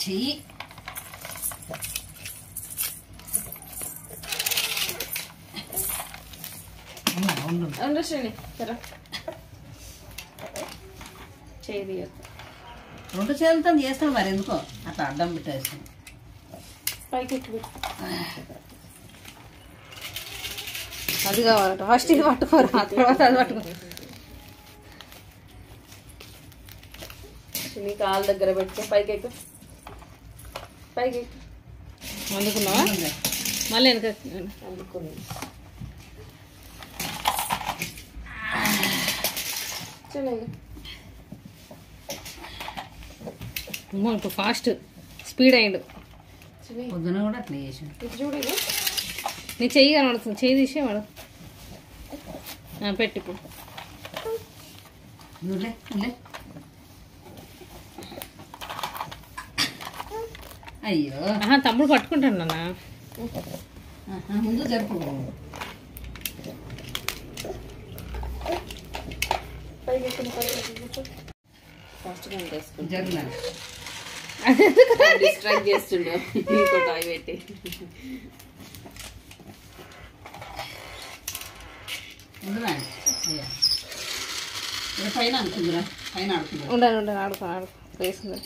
చెయ్యి రెండు చేతులతో చేస్తాడు మరి ఎందుకో అట్లా అడ్డం పెట్టేస్తాను పైకి ఎక్కి పెట్టు అది కావాలట ఫస్ట్ ఇది పట్టుకోరు ఆ తర్వాత అది పట్టుకో నీ కాలు దగ్గర పెట్టుకో పైకి ఎక్కు పైకి ఎక్కు అందుకున్నావా మళ్ళీ వెనక అందుకున్నా ఇప్పుడు ఫాస్ట్ స్పీడ్ అయ్యిండు పొద్దున కూడా అట్లా చేసాడు ఇది చూడు నీ చెయ్యి కనబడుతుంది చెయ్యి తీసేవాడు పెట్టి ఇప్పుడు అయ్యో తమ్ముడు పట్టుకుంటాను నాన్న ముందు జరుపు డిస్ట్రాక్ట్ చేస్తుండే ఇంకోటి అవి పెట్టి పైన అనుకుందిరా పైన ఆడుకుందా ఉండాలి ఆడుకో వేసింది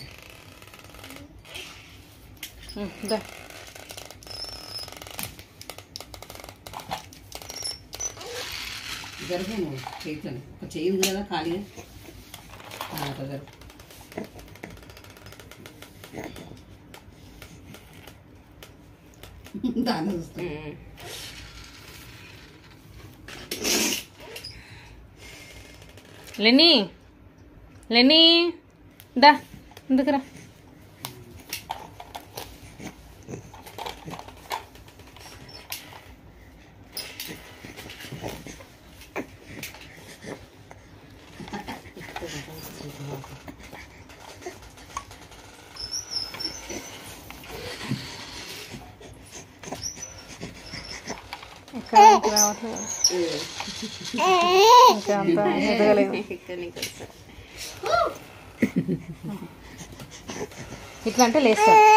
జరుపు నువ్వు చేతులు ఒక చేయింది కదా ఖాళీగా జరుపు దాన్ని చూస్తా లెనీ దా ఎందుకురా ఇట్లా అంటే లేస్తాడు